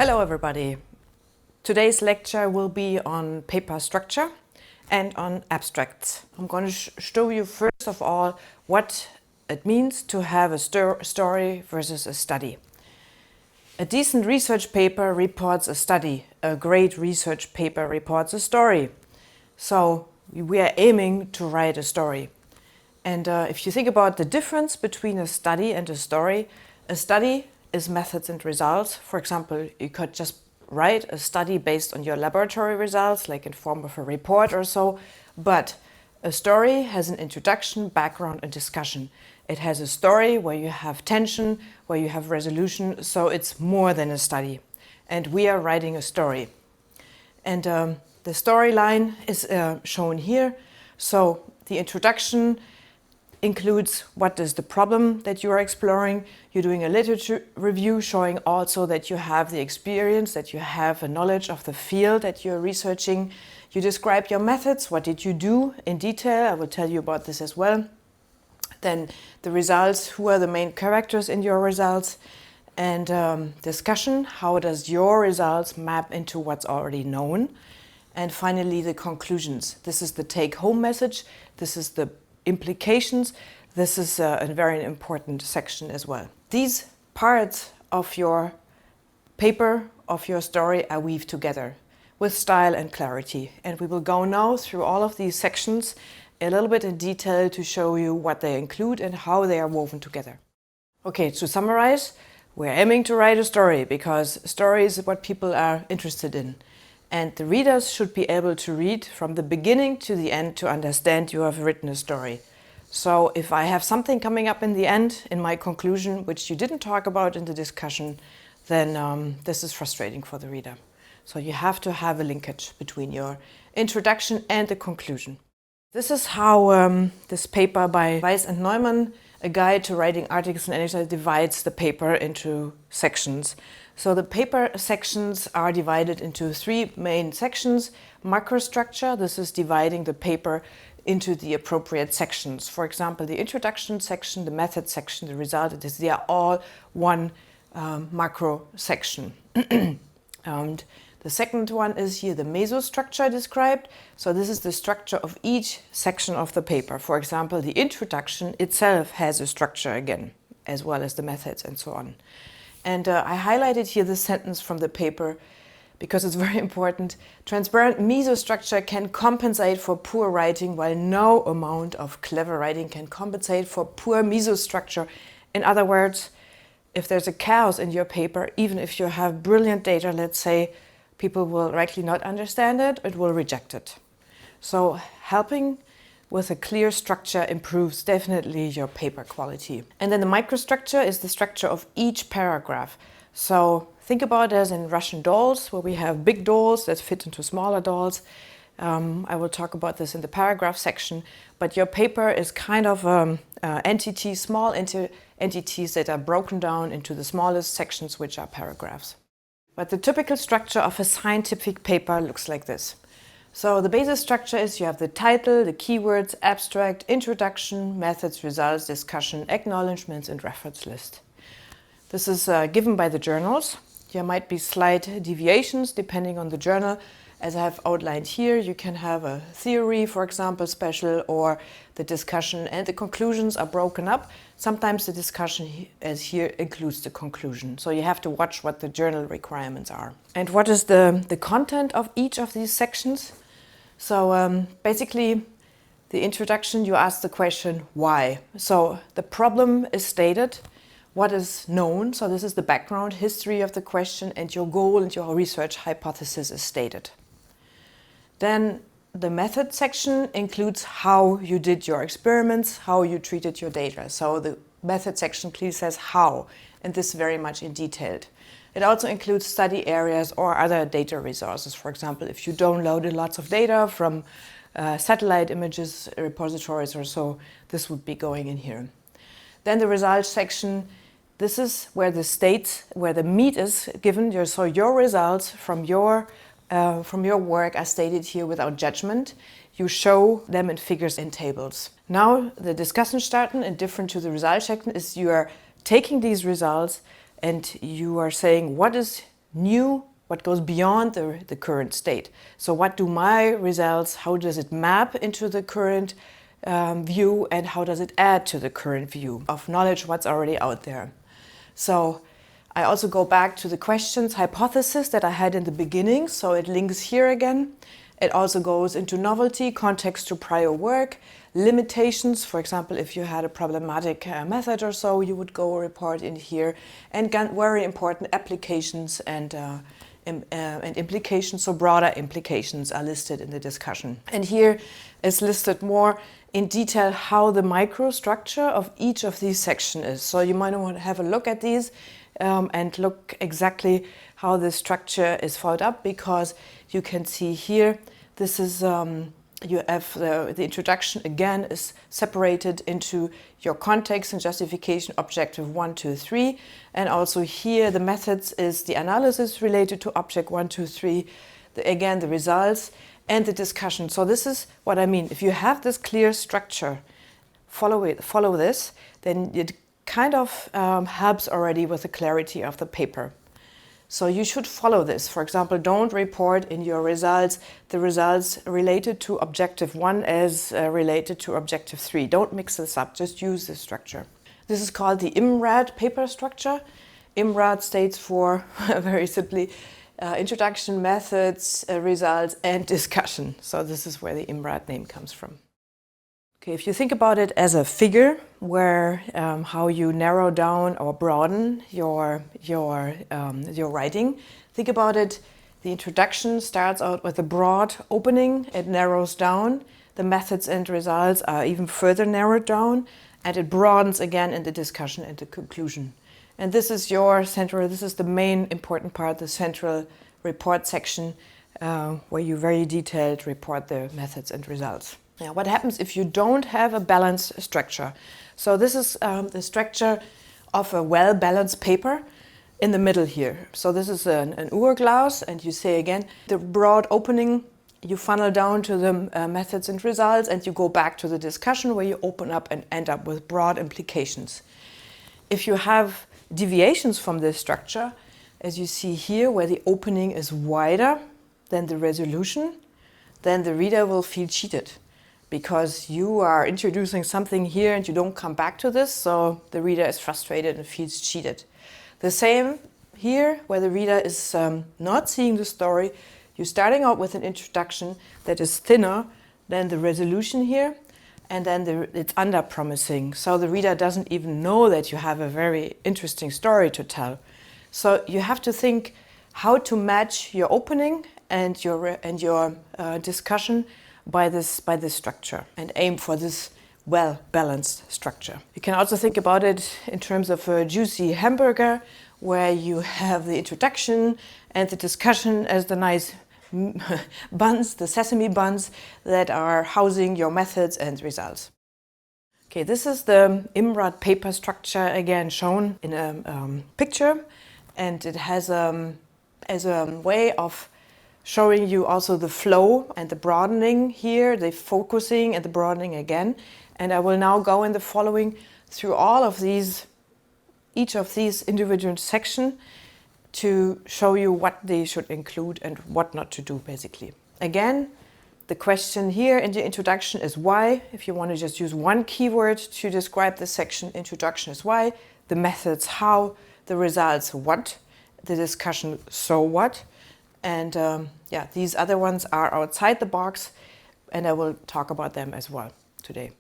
Hello everybody. Today's lecture will be on paper structure and on abstracts. I'm going to show you first of all what it means to have a story versus a study. A decent research paper reports a study. A great research paper reports a story. So we are aiming to write a story. And if you think about the difference between a study and a study is methods and results. For example, you could just write a study based on your laboratory results, like in form of a report or so. But a story has an introduction, background, and discussion. It has a story where you have tension, where you have resolution, so it's more than a study. And we are writing a story. And the storyline is shown here. So the introduction includes what is the problem that you are exploring. You're doing a literature review showing also that you have the experience, that you have a knowledge of the field that you're researching. You describe your methods, what did you do in detail. I will tell you about this as well. Then the results, who are the main characters in your results, and discussion, how does your results map into what's already known. And finally, the conclusions. This is the take-home message. This is the implications. This is a very important section as well. These parts of your paper, of your story, are weaved together with style and clarity. And we will go now through all of these sections a little bit in detail to show you what they include and how they are woven together. Okay, to summarize, we're aiming to write a story because stories is what people are interested in. And the readers should be able to read from the beginning to the end to understand you have written a story. So if I have something coming up in the end, in my conclusion, which you didn't talk about in the discussion, then this is frustrating for the reader. So you have to have a linkage between your introduction and the conclusion. This is how this paper by Weiss and Neumann, A Guide to Writing Articles in English, divides the paper into sections. So the paper sections are divided into three main sections. Macrostructure, this is dividing the paper into the appropriate sections. For example, the introduction section, the method section, the result, they are all one macro section. And the second one is here the mesostructure described. So this is the structure of each section of the paper. For example, the introduction itself has a structure again, as well as the methods and so on. And I highlighted here this sentence from the paper because it's very important. Transparent mesostructure can compensate for poor writing, while no amount of clever writing can compensate for poor mesostructure. In other words, if there's a chaos in your paper, even if you have brilliant data, let's say, people will likely not understand it, it will reject it. So helping with a clear structure improves definitely your paper quality. And then the microstructure is the structure of each paragraph. So think about it as in Russian dolls, where we have big dolls that fit into smaller dolls. I will talk about this in the paragraph section, but your paper is kind of entities, small entities that are broken down into the smallest sections, which are paragraphs. But the typical structure of a scientific paper looks like this. So the basic structure is you have the title, the keywords, abstract, introduction, methods, results, discussion, acknowledgements, and reference list. This is given by the journals. There might be slight deviations depending on the journal. As I have outlined here, you can have a theory, for example, special, or the discussion and the conclusions are broken up. Sometimes the discussion, as here, includes the conclusion. So you have to watch what the journal requirements are. And what is the content of each of these sections? So basically, the introduction, you ask the question, why? So the problem is stated, what is known, so this is the background, history of the question, and your goal and your research hypothesis is stated. Then the method section includes how you did your experiments, how you treated your data. So the method section clearly says how, and this very much in detail. It also includes study areas or other data resources. For example, if you downloaded lots of data from satellite images, repositories or so, this would be going in here. Then the results section, this is where the meat is given. So your results from your work are stated here without judgment. You show them in figures and tables. Now the discussion starten, and different to the result section, is you are taking these results and you are saying what is new, what goes beyond the current state. So what do my results, how does it map into the current view, and how does it add to the current view of knowledge, what's already out there. So I also go back to the questions hypothesis that I had in the beginning, so it links here again. It also goes into novelty, context to prior work, limitations, for example, if you had a problematic method or so, you would go report in here, and very important applications and implications, so broader implications are listed in the discussion. And here is listed more in detail how the microstructure of each of these sections is. So you might want to have a look at these and look exactly how the structure is followed up, because you can see here, this is, you have the introduction again is separated into your context and justification objective 1, 2, 3. And also here the methods is the analysis related to object 1, 2, 3, again the results and the discussion. So this is what I mean. If you have this clear structure, follow this, then it kind of helps already with the clarity of the paper. So you should follow this. For example, don't report in your results the results related to objective 1 as related to objective 3. Don't mix this up, just use this structure. This is called the IMRAD paper structure. IMRAD stands for, very simply, introduction, methods, results, and discussion. So this is where the IMRAD name comes from. Okay, if you think about it as a figure, where how you narrow down or broaden your writing, think about it. The introduction starts out with a broad opening. It narrows down. The methods and results are even further narrowed down, and it broadens again in the discussion and the conclusion. And this is your central. This is the main important part, the central report section, where you very detailed report the methods and results. Now, what happens if you don't have a balanced structure? So this is the structure of a well-balanced paper in the middle here. So this is an hourglass, and you say again, the broad opening, you funnel down to the methods and results, and you go back to the discussion where you open up and end up with broad implications. If you have deviations from this structure, as you see here, where the opening is wider than the resolution, then the reader will feel cheated, because you are introducing something here and you don't come back to this, so the reader is frustrated and feels cheated. The same here, where the reader is not seeing the story, you're starting out with an introduction that is thinner than the resolution here, and then it's under-promising, so the reader doesn't even know that you have a very interesting story to tell. So you have to think how to match your opening and your discussion by this structure, and aim for this well-balanced structure. You can also think about it in terms of a juicy hamburger, where you have the introduction and the discussion as the nice buns, the sesame buns that are housing your methods and results. Okay, this is the IMRAD paper structure again shown in a picture, and it has as a way of showing you also the flow and the broadening here, the focusing and the broadening again. And I will now go in the following through all of these, each of these individual sections, to show you what they should include and what not to do, basically. Again, the question here in the introduction is why. If you want to just use one keyword to describe the section, introduction is why, the methods how, the results what, the discussion so what. And yeah, these other ones are outside the box, and I will talk about them as well today.